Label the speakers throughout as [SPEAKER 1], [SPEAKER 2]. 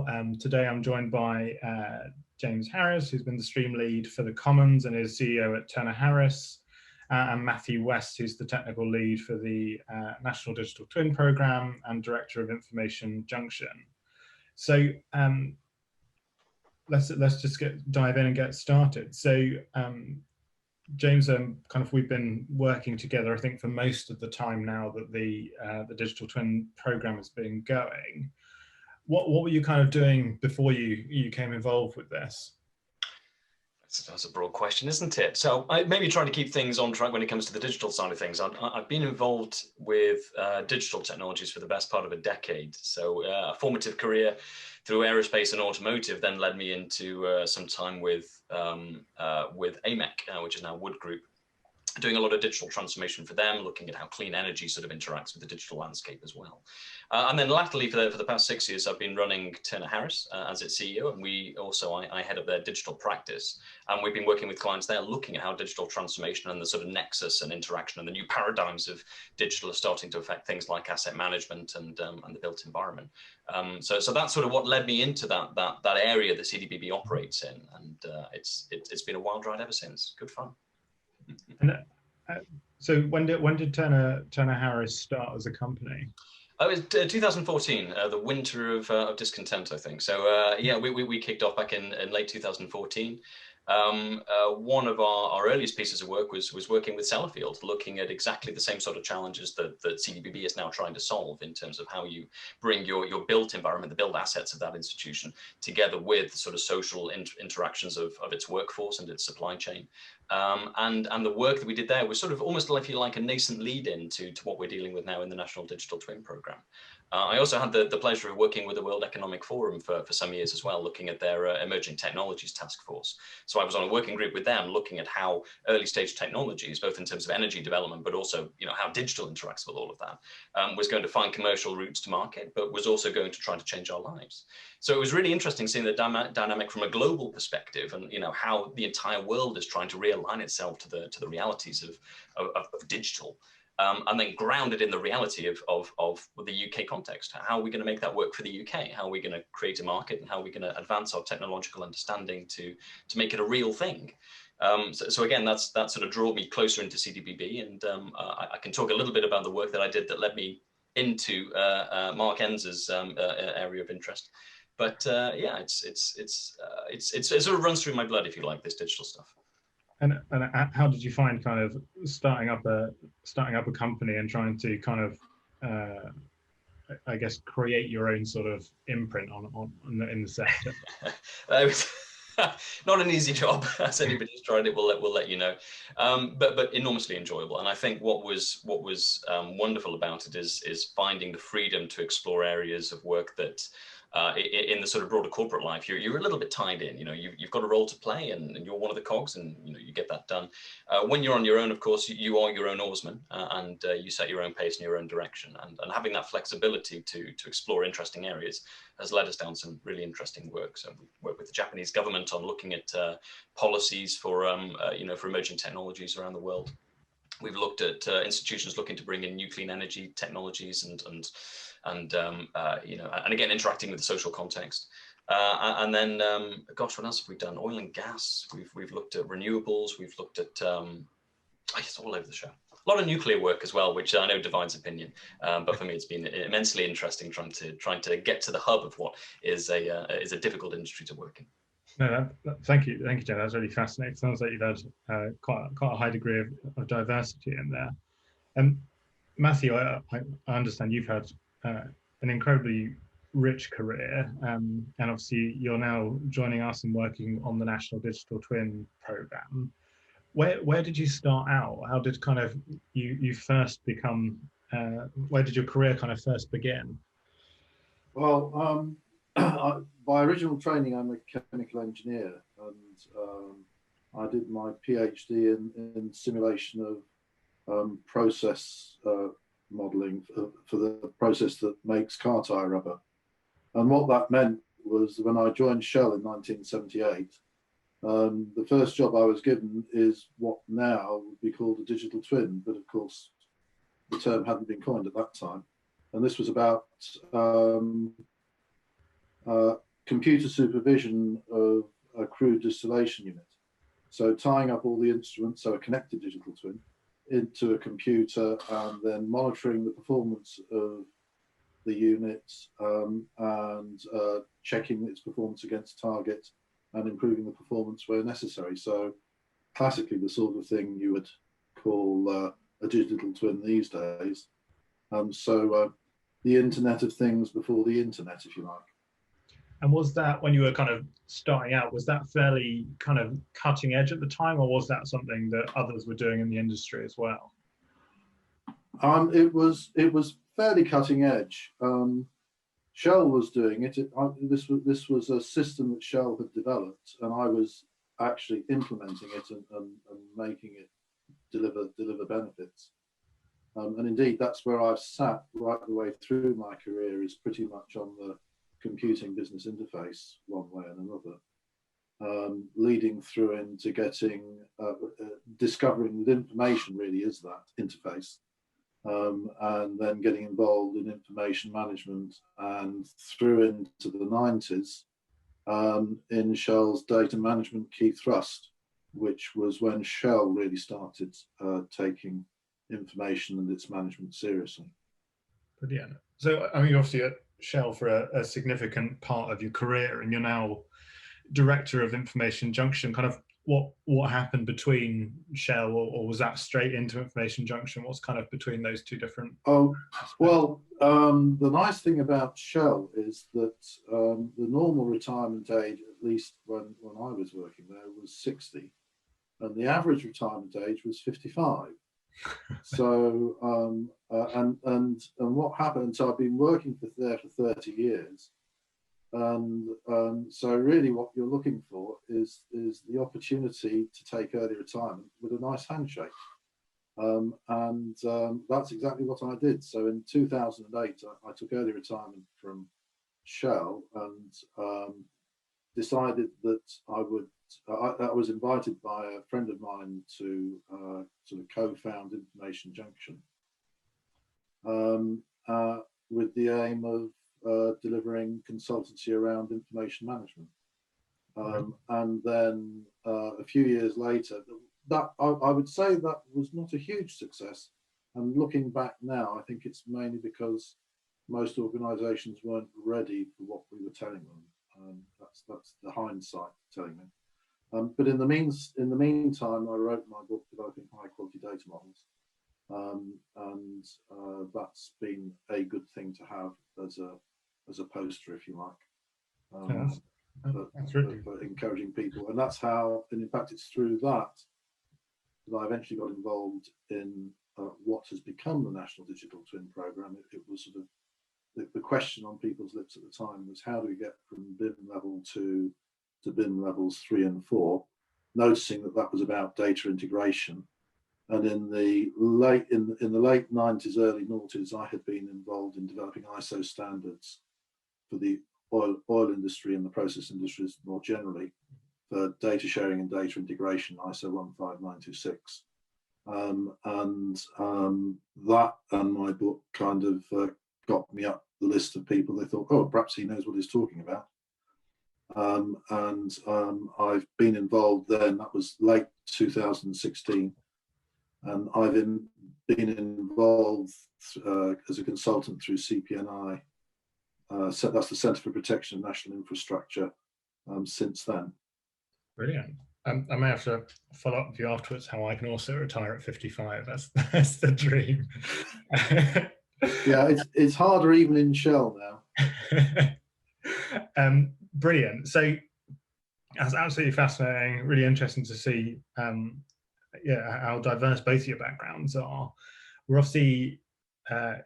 [SPEAKER 1] well. Today I'm joined by James Harris, who's been the stream lead for the Commons and is CEO at Turner Harris, and Matthew West, who's the technical lead for the National Digital Twin Programme and Director of Information Junction. So let's just dive in and get started. So James, we've been working together, I think, for most of the time now that the Digital Twin Programme has been going. What were you kind of doing before you came involved with this?
[SPEAKER 2] That's a broad question, isn't it? So I maybe trying to keep things on track when it comes to the digital side of things. I've been involved with digital technologies for the best part of a decade. So a formative career through aerospace and automotive then led me into some time with AMEC, which is now Wood Group, doing a lot of digital transformation for them, looking at how clean energy sort of interacts with the digital landscape as well. And then latterly, for the past 6 years, I've been running Turner Harris as its CEO, and I head up their digital practice. And we've been working with clients there, looking at how digital transformation and the sort of nexus and interaction and the new paradigms of digital are starting to affect things like asset management and the built environment. So that's sort of what led me into that area that CDBB operates in, and it's been a wild ride ever since. Good fun.
[SPEAKER 1] And so when did Turner Harris start as a company?
[SPEAKER 2] It was 2014, the winter of discontent, I think. So yeah, we kicked off back in late 2014. One of our earliest pieces of work was working with Sellafield, looking at exactly the same sort of challenges that CDBB is now trying to solve in terms of how you bring your built environment, the built assets of that institution, together with the sort of social interactions of its workforce and its supply chain. And the work that we did there was sort of almost like a nascent lead-in to what we're dealing with now in the National Digital Twin Programme. I also had the pleasure of working with the World Economic Forum for some years as well, looking at their Emerging Technologies Task Force. So I was on a working group with them, looking at how early stage technologies, both in terms of energy development, but also how digital interacts with all of that, was going to find commercial routes to market, but was also going to try to change our lives. So it was really interesting seeing the dynamic from a global perspective, and how the entire world is trying to realign itself to the realities of digital. And then grounded in the reality of the UK context. How are we going to make that work for the UK? How are we going to create a market, and how are we going to advance our technological understanding to make it a real thing? So again, that's sort of drew me closer into CDBB, and I can talk a little bit about the work that I did that led me into Mark Enz's area of interest. But yeah, it sort of runs through my blood, if you like, this digital stuff.
[SPEAKER 1] And how did you find kind of starting up a company and trying to kind of I guess create your own sort of imprint in the sector?
[SPEAKER 2] It was not an easy job, as anybody who's tried it will let you know, but enormously enjoyable. And I think what was wonderful about it is finding the freedom to explore areas of work that in the sort of broader corporate life, you're a little bit tied in. You've got a role to play, and you're one of the cogs, and you get that done. When you're on your own, of course, you are your own oarsman, and you set your own pace and your own direction. And having that flexibility to explore interesting areas has led us down some really interesting work. So we work with the Japanese government on looking at policies for for emerging technologies around the world. We've looked at institutions looking to bring in new clean energy technologies and again, interacting with the social context. And then, gosh, what else have we done? Oil and gas. We've looked at renewables. We've looked at, it's all over the show. A lot of nuclear work as well, which I know divides opinion. But for me, it's been immensely interesting trying to get to the hub of what is a difficult industry to work in.
[SPEAKER 1] No, thank you, Joe. That's really fascinating. Sounds like you've had quite a high degree of diversity in there. Matthew, I understand you've had an incredibly rich career, and obviously you're now joining us and working on the National Digital Twin Programme. Where did you start out? How did kind of you first become? Where did your career kind of first begin?
[SPEAKER 3] Well, by original training, I'm a chemical engineer, and I did my PhD in simulation of process modelling for the process that makes car tyre rubber. And what that meant was when I joined Shell in 1978, the first job I was given is what now would be called a digital twin, but of course the term hadn't been coined at that time. And this was about computer supervision of a crude distillation unit. So tying up all the instruments, so a connected digital twin, into a computer, and then monitoring the performance of the unit, and checking its performance against target and improving the performance where necessary. So classically the sort of thing you would call a digital twin these days. So the Internet of Things before the Internet, if you like.
[SPEAKER 1] And was that, when you were kind of starting out, was that fairly kind of cutting edge at the time, or was that something that others were doing in the industry as well?
[SPEAKER 3] It was fairly cutting edge. Shell was doing it. This was a system that Shell had developed, and I was actually implementing it and making it deliver benefits. And indeed, that's where I've sat right the way through my career, is pretty much on the computing business interface one way and another, leading through into getting, discovering that information really is that interface, and then getting involved in information management, and through into the 90s in Shell's data management key thrust, which was when Shell really started taking information and its management seriously.
[SPEAKER 1] Brilliant. So, I mean, obviously at Shell for a significant part of your career, and you're now director of Information Junction. Kind of what happened between Shell, or was that straight into Information Junction? What's kind of between those two different aspects?
[SPEAKER 3] Well, the nice thing about Shell is that the normal retirement age, at least when I was working there, was 60, and the average retirement age was 55. So and what happened, so I've been working there for 30 years, and so really what you're looking for is the opportunity to take early retirement with a nice handshake, and that's exactly what I did. So in 2008 I took early retirement from Shell, and decided that I was invited by a friend of mine to sort of co-found Information Junction, with the aim of delivering consultancy around information management. And then a few years later, that I would say that was not a huge success. And looking back now, I think it's mainly because most organisations weren't ready for what we were telling them. That's the hindsight telling me. But in the meantime, I wrote my book, Developing High Quality Data Models, and that's been a good thing to have as a poster, if you like, for encouraging people. And that's how, and in fact, it's through that I eventually got involved in what has become the National Digital Twin Programme. It was sort of the question on people's lips at the time was, how do we get from BIM level 2 to BIM levels 3 and 4, noticing that was about data integration. And in the late 90s, early noughties, I had been involved in developing ISO standards for the oil industry and the process industries more generally, for data sharing and data integration, ISO 15926. That and my book kind of got me up the list of people. They thought, oh, perhaps he knows what he's talking about. I've been involved then, that was late 2016, and I've been involved as a consultant through CPNI, so that's the Centre for Protection of National Infrastructure, since then.
[SPEAKER 1] Brilliant. I may have to follow up with you afterwards how I can also retire at 55. That's the dream.
[SPEAKER 3] Yeah, it's harder even in Shell now.
[SPEAKER 1] Brilliant. So that's absolutely fascinating. Really interesting to see how diverse both of your backgrounds are. We're obviously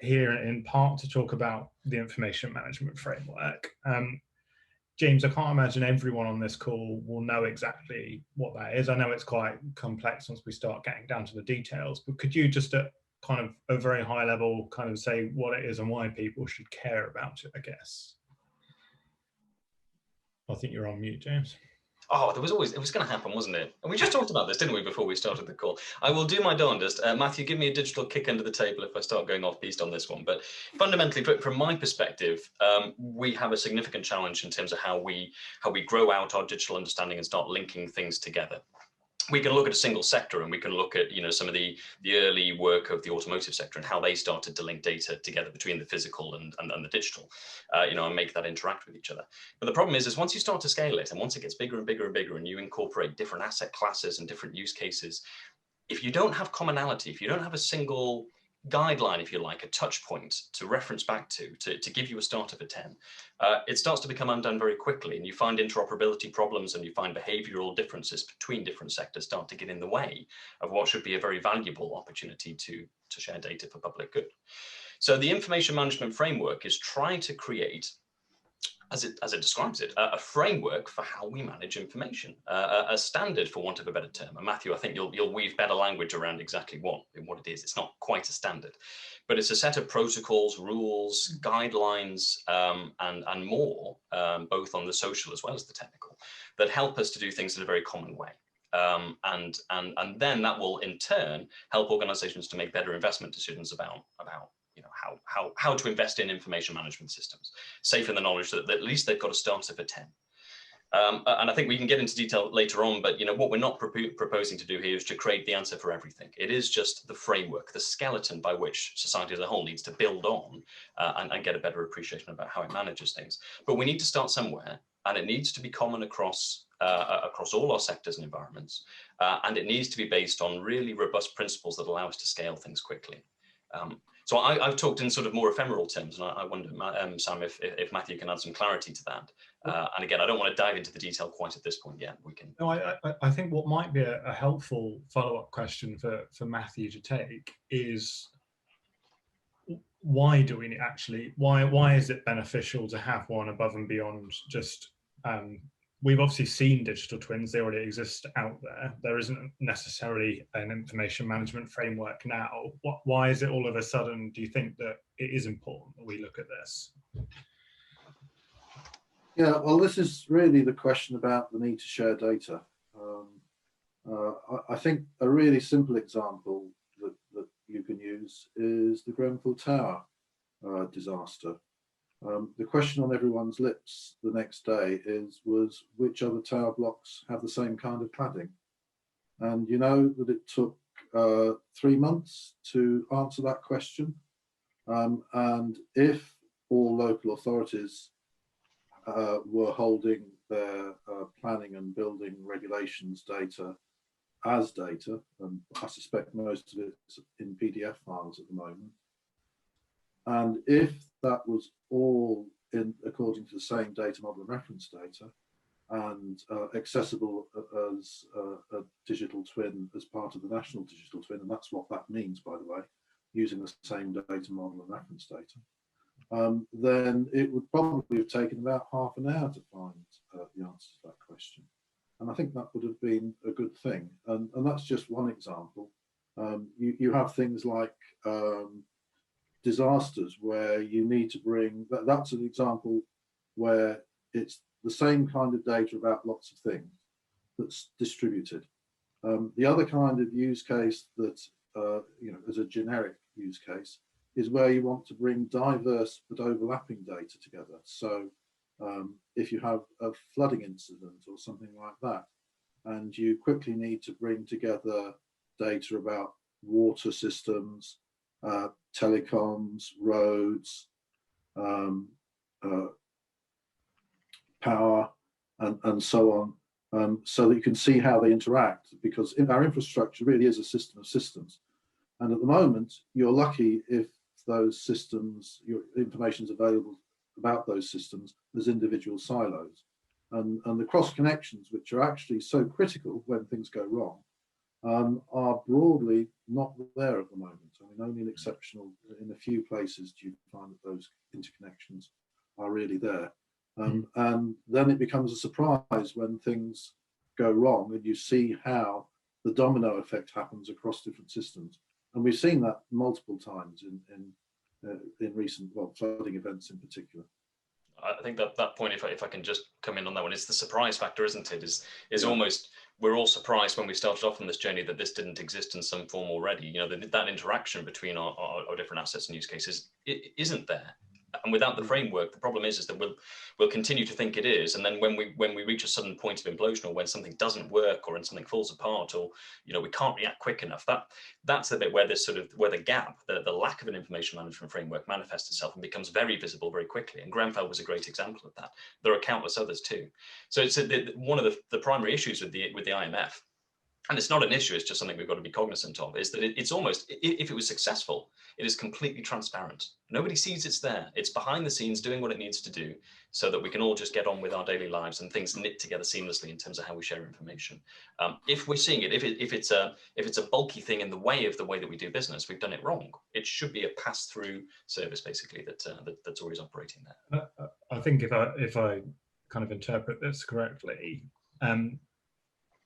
[SPEAKER 1] here in part to talk about the information management framework. James, I can't imagine everyone on this call will know exactly what that is. I know it's quite complex once we start getting down to the details, but could you just at kind of a very high level kind of say what it is and why people should care about it, I guess? I think you're on mute, James.
[SPEAKER 2] Oh, it was going to happen, wasn't it? And we just talked about this, didn't we, before we started the call? I will do my darndest. Matthew, give me a digital kick under the table if I start going off piste on this one. But fundamentally, from my perspective, we have a significant challenge in terms of how we grow out our digital understanding and start linking things together. We can look at a single sector, and we can look at, you know, some of the early work of the automotive sector and how they started to link data together between the physical and the digital, you know, and make that interact with each other. But the problem is once you start to scale it, and once it gets bigger and bigger and bigger, and you incorporate different asset classes and different use cases, if you don't have commonality, if you don't have a single guideline, if you like, a touch point to reference back to give you a start of a 10, it starts to become undone very quickly, and you find interoperability problems, and you find behavioral differences between different sectors start to get in the way of what should be a very valuable opportunity to share data for public good. So the information management framework is trying to create, as it describes it, a framework for how we manage information, a standard, for want of a better term. And Matthew, I think you'll weave better language around exactly what it is. It's not quite a standard, but it's a set of protocols, rules, guidelines, and more, both on the social as well as the technical, that help us to do things in a very common way. And then that will in turn help organizations to make better investment decisions about you know, how to invest in information management systems, safe in the knowledge that at least they've got a starter for 10. And I think we can get into detail later on, but you know, what we're not proposing to do here is to create the answer for everything. It is just the framework, the skeleton by which society as a whole needs to build on and get a better appreciation about how it manages things. But we need to start somewhere, and it needs to be common across all our sectors and environments, and it needs to be based on really robust principles that allow us to scale things quickly. So I've talked in sort of more ephemeral terms, and I wonder, Sam, if Matthew can add some clarity to that. And again, I don't want to dive into the detail quite at this point yet. We can.
[SPEAKER 1] No, I think what might be a helpful follow-up question for Matthew to take is, why do we actually, why is it beneficial to have one above and beyond just, we've obviously seen digital twins, they already exist out there. There isn't necessarily an information management framework now. Why is it all of a sudden, do you think, that it is important that we look at this?
[SPEAKER 3] Yeah, well, this is really the question about the need to share data. I think a really simple example that you can use is the Grenfell Tower disaster. The question on everyone's lips the next day was which other tower blocks have the same kind of cladding? And you know that it took 3 months to answer that question. And if all local authorities were holding their planning and building regulations data as data, and I suspect most of it's in PDF files at the moment, and if that was all according to the same data model and reference data, and accessible as a digital twin as part of the national digital twin, and that's what that means, by the way, using the same data model and reference data, then it would probably have taken about half an hour to find the answer to that question. And I think that would have been a good thing. And that's just one example. You have things like disasters where you need to bring, that's an example where it's the same kind of data about lots of things that's distributed. The other kind of use case that, you know, as a generic use case, is where you want to bring diverse but overlapping data together. So if you have a flooding incident or something like that, and you quickly need to bring together data about water systems, telecoms, roads, power, and so on, so that you can see how they interact, because our infrastructure really is a system of systems. And at the moment, you're lucky if those systems, your information is available about those systems as individual silos. And the cross connections, which are actually so critical when things go wrong, are broadly not there at the moment. I mean, only in a few places do you find that those interconnections are really there. And then it becomes a surprise when things go wrong and you see how the domino effect happens across different systems. And we've seen that multiple times in recent, well, flooding events in particular.
[SPEAKER 2] I think that point, if I can just come in on that one, it's the surprise factor, isn't it? Is
[SPEAKER 3] Yeah.
[SPEAKER 2] almost, we're all surprised when we started off on this journey that this didn't exist in some form already. You know, that interaction between our different assets and use cases, it isn't there. And without the framework, the problem is that we'll continue to think it is, and then when we reach a sudden point of implosion, or when something doesn't work, or when something falls apart, or we can't react quick enough, that's the bit where where the gap, the lack of an information management framework manifests itself and becomes very visible very quickly. And Grenfell was a great example of that. There are countless others too. So it's one of the primary issues with the IMF. And it's not an issue, it's just something we've got to be cognizant of, is that it's almost, if it was successful, it is completely transparent. Nobody sees it's there. It's behind the scenes doing what it needs to do so that we can all just get on with our daily lives and things knit together seamlessly in terms of how we share information. If we're seeing it, if it's a bulky thing in the way that we do business, we've done it wrong. It should be a pass-through service, basically, that's always operating there.
[SPEAKER 1] I think if I kind of interpret this correctly,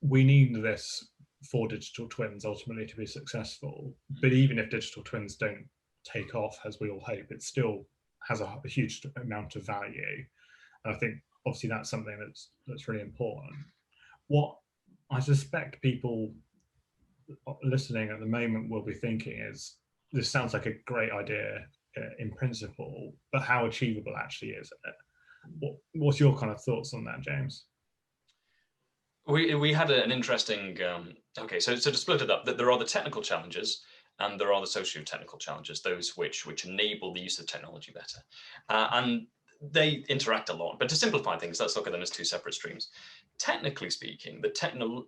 [SPEAKER 1] we need this for digital twins ultimately to be successful. But even if digital twins don't take off, as we all hope, it still has a huge amount of value. And I think obviously that's something that's really important. What I suspect people listening at the moment will be thinking is, this sounds like a great idea in principle, but how achievable actually is it? What's your kind of thoughts on that, James?
[SPEAKER 2] We had an interesting, okay, so to split it up, that there are the technical challenges and there are the socio-technical challenges, those which enable the use of technology better. And they interact a lot, but to simplify things, let's look at them as two separate streams. Technically speaking, the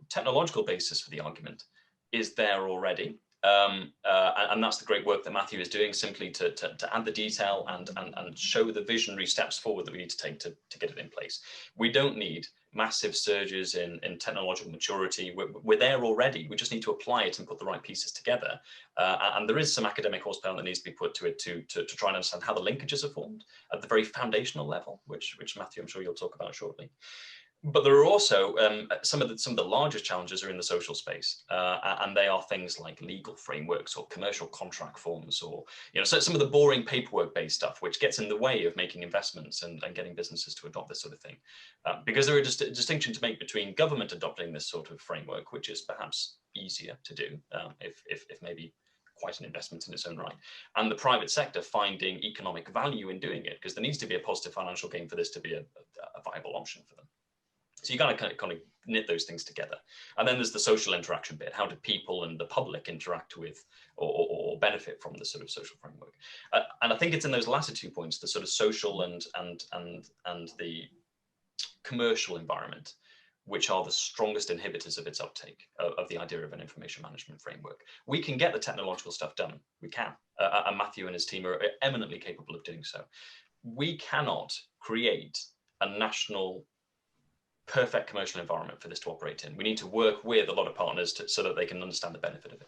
[SPEAKER 2] technological basis for the argument is there already. And that's the great work that Matthew is doing, simply to add the detail and show the visionary steps forward that we need to take to get it in place. We don't need massive surges in technological maturity. We're there already. We just need to apply it and put the right pieces together. And there is some academic horsepower that needs to be put to it to try and understand how the linkages are formed at the very foundational level, which Matthew, I'm sure you'll talk about shortly. But there are also some of the largest challenges are in the social space, and they are things like legal frameworks or commercial contract forms, or so some of the boring paperwork-based stuff, which gets in the way of making investments and getting businesses to adopt this sort of thing. Because there is a distinction to make between government adopting this sort of framework, which is perhaps easier to do if maybe quite an investment in its own right, and the private sector finding economic value in doing it, because there needs to be a positive financial gain for this to be a viable option for them. So you got to kind of knit those things together. And then there's the social interaction bit. How do people and the public interact with or benefit from the sort of social framework? And I think it's in those latter 2 points, the sort of social and the commercial environment, which are the strongest inhibitors of its uptake, of the idea of an information management framework. We can get the technological stuff done. We can. And Matthew and his team are eminently capable of doing so. We cannot create a national perfect commercial environment for this to operate in. We need to work with a lot of partners so that they can understand the benefit of it.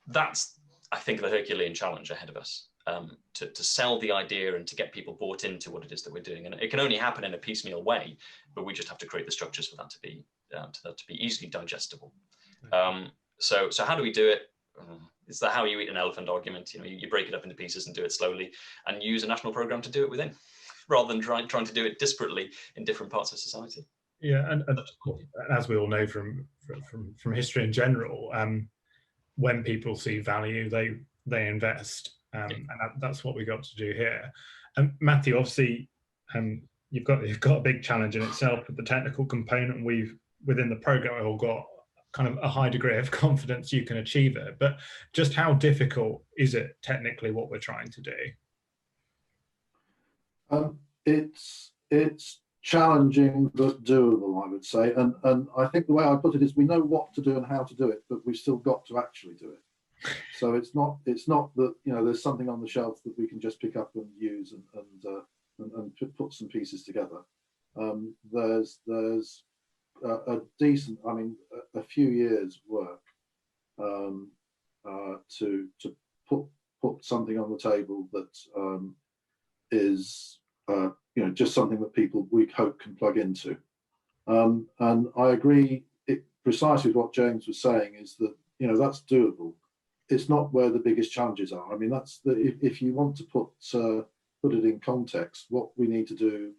[SPEAKER 2] That's, I think, the Herculean challenge ahead of us, to sell the idea and to get people bought into what it is that we're doing. And it can only happen in a piecemeal way, but we just have to create the structures for that to be easily digestible. So how do we do it? It's the how you eat an elephant argument. You break it up into pieces and do it slowly, and use a national program to do it within, rather than trying to do it disparately in different parts of society.
[SPEAKER 1] Yeah, and as we all know from history in general, when people see value, they invest, and that's what we got to do here. And Matthew, obviously, you've got a big challenge in itself with the technical component. Within the program, we've all got kind of a high degree of confidence you can achieve it. But just how difficult is it technically what we're trying to do?
[SPEAKER 3] It's challenging but doable, I would say. And I think the way I put it is, we know what to do and how to do it, but we've still got to actually do it. So it's not that there's something on the shelf that we can just pick up and use and put some pieces together. There's a decent, a few years work to put something on the table that is just something that people, we hope, can plug into. And I agree precisely with what James was saying, is that that's doable. It's not where the biggest challenges are. That's if you want to put it in context, what we need to do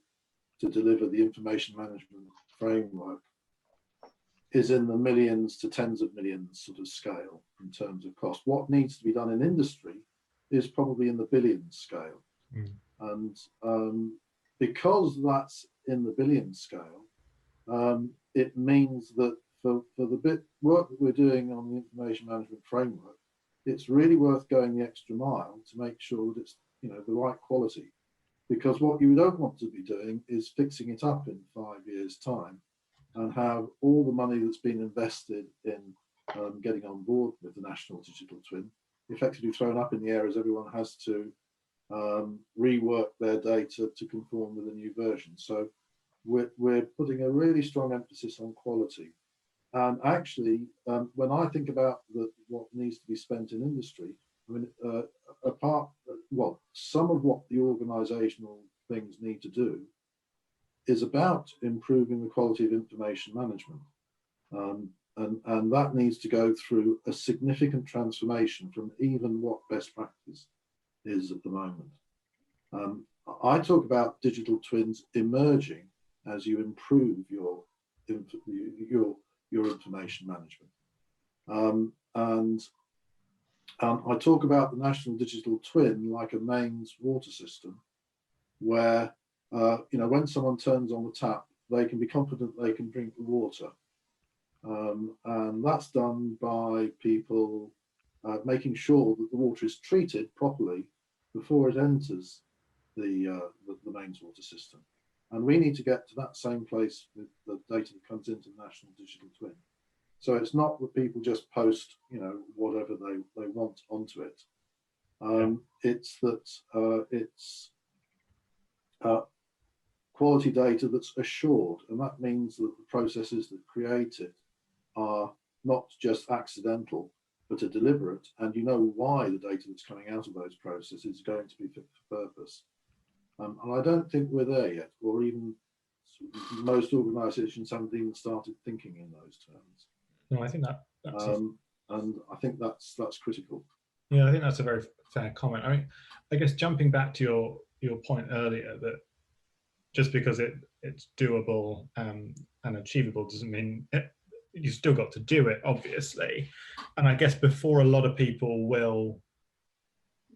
[SPEAKER 3] to deliver the information management framework is in the millions to tens of millions sort of scale in terms of cost. What needs to be done in industry is probably in the billions scale. And because that's in the billions scale, it means that for the bit work that we're doing on the information management framework, it's really worth going the extra mile to make sure that it's, you know, the right quality. Because what you don't want to be doing is fixing it up in 5 years' time and have all the money that's been invested in getting on board with the National Digital Twin effectively thrown up in the air as everyone has to rework their data to conform with a new version. So we're putting a really strong emphasis on quality. And actually, when I think about what needs to be spent in industry, I mean, some of what the organizational things need to do is about improving the quality of information management. And that needs to go through a significant transformation from even what best practice is at the moment. I talk about digital twins emerging as you improve your information management. And I talk about the National Digital Twin like a mains water system where, you know, when someone turns on the tap, they can be confident they can drink the water. And that's done by people making sure that the water is treated properly before it enters the mains water system. And we need to get to that same place with the data that comes into the National Digital Twin. So it's not that people just post, you know, whatever they want onto it. It's that it's quality data that's assured, and that means that the processes that create it are not just accidental, but are deliberate, and you know why the data that's coming out of those processes is going to be fit for purpose. And I don't think we're there yet, or even most organisations haven't even started thinking in those terms.
[SPEAKER 1] No, I think that's
[SPEAKER 3] and I think that's critical.
[SPEAKER 1] Yeah, I think that's a very fair comment. I mean, I guess jumping back to your point earlier that just because it's doable and achievable doesn't mean you've still got to do it, obviously. And I guess before a lot of people will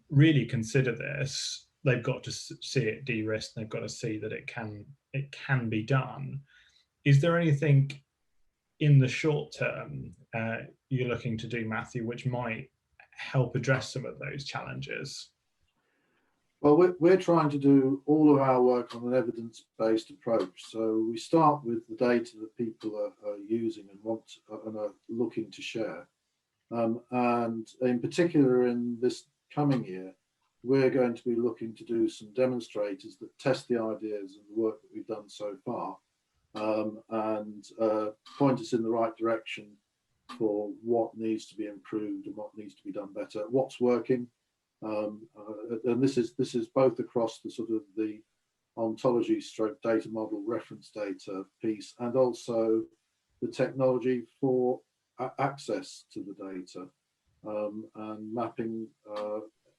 [SPEAKER 1] really consider this, they've got to see it de-risked. They've got to see that it can be done. Is there anything in the short term you're looking to do, Matthew, which might help address some of those challenges?
[SPEAKER 3] Well, we're trying to do all of our work on an evidence-based approach. So we start with the data that people are using and want and are looking to share. And in particular, in this coming year, we're going to be looking to do some demonstrators that test the ideas and the work that we've done so far, and point us in the right direction for what needs to be improved and what needs to be done better, what's working. And this is both across the sort of the ontology stroke data model reference data piece, and also the technology for access to the data, and mapping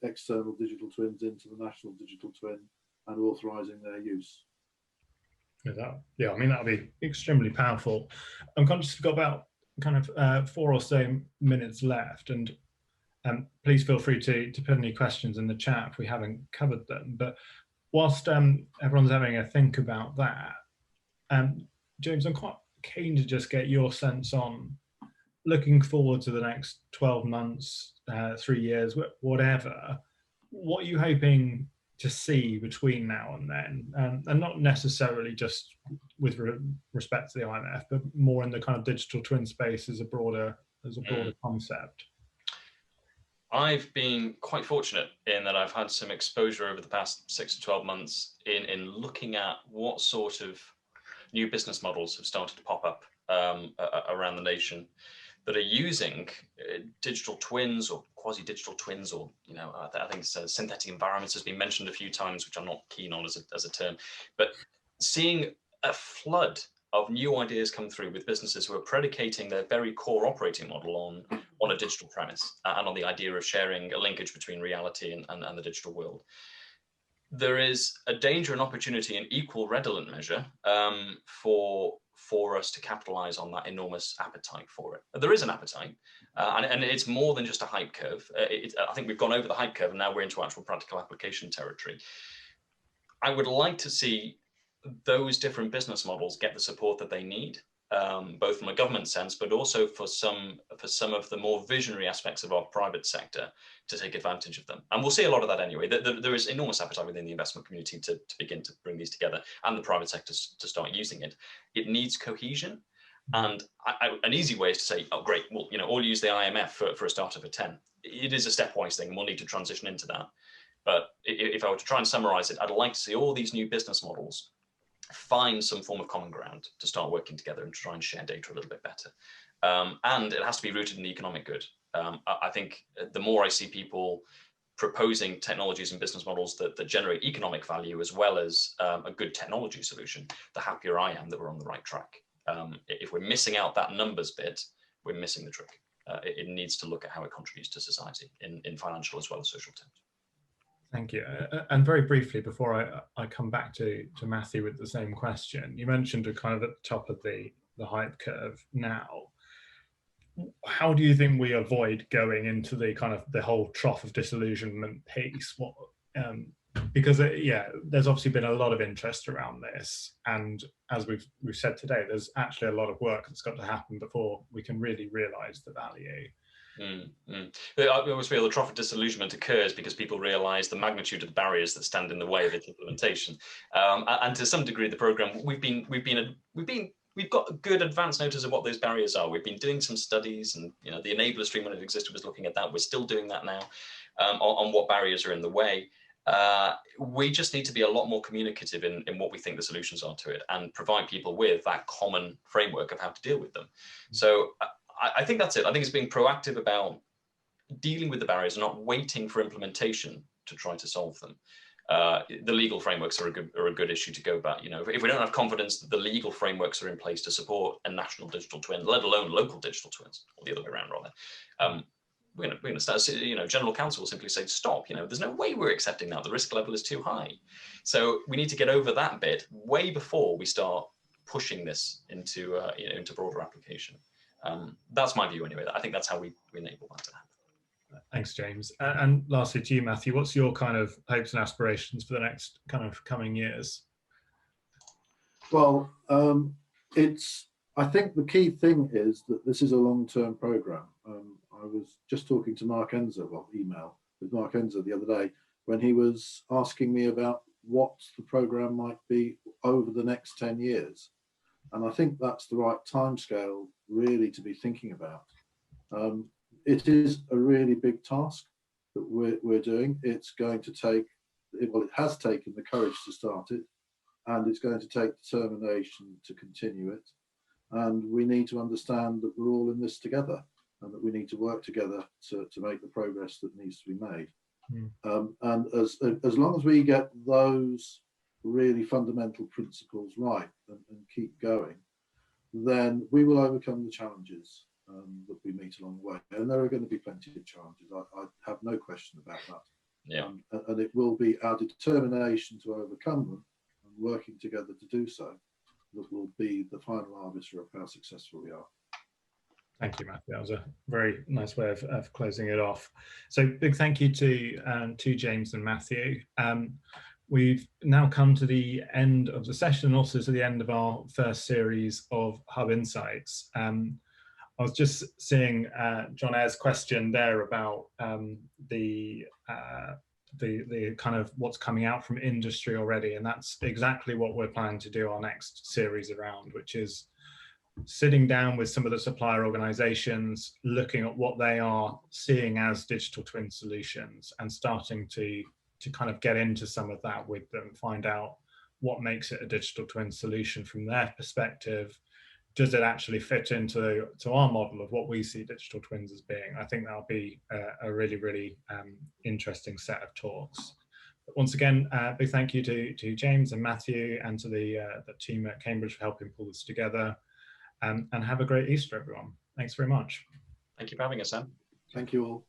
[SPEAKER 3] external digital twins into the National Digital Twin and authorizing their use.
[SPEAKER 1] Yeah, I mean, that'll be extremely powerful. I'm conscious we've got about kind of 4 or so minutes left, and please feel free to put any questions in the chat if we haven't covered them. But whilst everyone's having a think about that, James, I'm quite keen to just get your sense on looking forward to the next 12 months, 3 years, whatever. What are you hoping to see between now and then, and not necessarily just with respect to the IMF, but more in the kind of digital twin space as a broader concept?
[SPEAKER 2] I've been quite fortunate in that I've had some exposure over the past 6 to 12 months in looking at what sort of new business models have started to pop up around the nation that are using digital twins or quasi-digital twins, or I think synthetic environments has been mentioned a few times, which I'm not keen on as a term, but seeing a flood of new ideas come through with businesses who are predicating their very core operating model on a digital premise and on the idea of sharing a linkage between reality and the digital world. there is a danger and opportunity in equal redolent measure for us to capitalize on that enormous appetite for it. There is an appetite, and it's more than just a hype curve. I think we've gone over the hype curve and now we're into actual practical application territory. I would like to see those different business models get the support that they need, both from a government sense, but also for some of the more visionary aspects of our private sector to take advantage of them. And we'll see a lot of that anyway. There is enormous appetite within the investment community to begin to bring these together, and the private sector to start using it. It needs cohesion. And an easy way is to say, oh, great, well, all use the IMF for a startup of 10. It is a stepwise thing, and we'll need to transition into that. But if I were to try and summarize it, I'd like to see all these new business models find some form of common ground to start working together and try and share data a little bit better. And it has to be rooted in the economic good. I think the more I see people proposing technologies and business models that generate economic value as well as a good technology solution, the happier I am that we're on the right track. If we're missing out that numbers bit, we're missing the trick. It needs to look at how it contributes to society in financial as well as social terms.
[SPEAKER 1] Thank you. And very briefly, before I come back to Matthew with the same question, you mentioned a kind of at the top of the hype curve now. How do you think we avoid going into the kind of the whole trough of disillusionment piece? Because there's obviously been a lot of interest around this, and as we've said today, there's actually a lot of work that's got to happen before we can really realise the value.
[SPEAKER 2] I always feel the trough of disillusionment occurs because people realise the magnitude of the barriers that stand in the way of its implementation, and to some degree, the programme we've got a good advance notice of what those barriers are. We've been doing some studies, and the enabler stream when it existed was looking at that. We're still doing that now on what barriers are in the way. We just need to be a lot more communicative in what we think the solutions are to it, and provide people with that common framework of how to deal with them. So I think that's it. I think it's being proactive about dealing with the barriers and not waiting for implementation to try to solve them. The legal frameworks are a good issue to go about. If we don't have confidence that the legal frameworks are in place to support a national digital twin, let alone local digital twins, or the other way around rather, we're going to start. General counsel will simply say, stop. There's no way we're accepting that. The risk level is too high. So we need to get over that bit way before we start pushing this into broader application. That's my view anyway. I think that's how we enable that to happen.
[SPEAKER 1] Thanks, James. And lastly to you, Matthew, what's your kind of hopes and aspirations for the next kind of coming years?
[SPEAKER 3] Well, I think the key thing is that this is a long-term program. I was just talking to Mark Enzer, email with Mark Enzer the other day, when he was asking me about what the program might be over the next 10 years. And I think that's the right timescale really to be thinking about. It is a really big task that we're doing. It's going to take, it has taken the courage to start it, and it's going to take determination to continue it. And we need to understand that we're all in this together, and that we need to work together to make the progress that needs to be made. And as long as we get those really fundamental principles right and keep going, then we will overcome the challenges that we meet along the way. And there are going to be plenty of challenges. I have no question about that.
[SPEAKER 2] Yeah.
[SPEAKER 3] And it will be our determination to overcome them and working together to do so that will be the final arbiter of how successful we are.
[SPEAKER 1] Thank you, Matthew. That was a very nice way of closing it off. So big thank you to James and Matthew. We've now come to the end of the session, and also to the end of our first series of Hub Insights. I was just seeing John Eyre's question there about the kind of what's coming out from industry already, and that's exactly what we're planning to do our next series around, which is sitting down with some of the supplier organizations, looking at what they are seeing as digital twin solutions, and starting to kind of get into some of that with them, find out what makes it a digital twin solution from their perspective. Does it actually fit into our model of what we see digital twins as being? I think that'll be a really, really interesting set of talks. But once again, big thank you to James and Matthew, and to the team at Cambridge for helping pull this together. And have a great Easter, everyone. Thanks very much.
[SPEAKER 2] Thank you for having us, Sam.
[SPEAKER 3] Thank you all.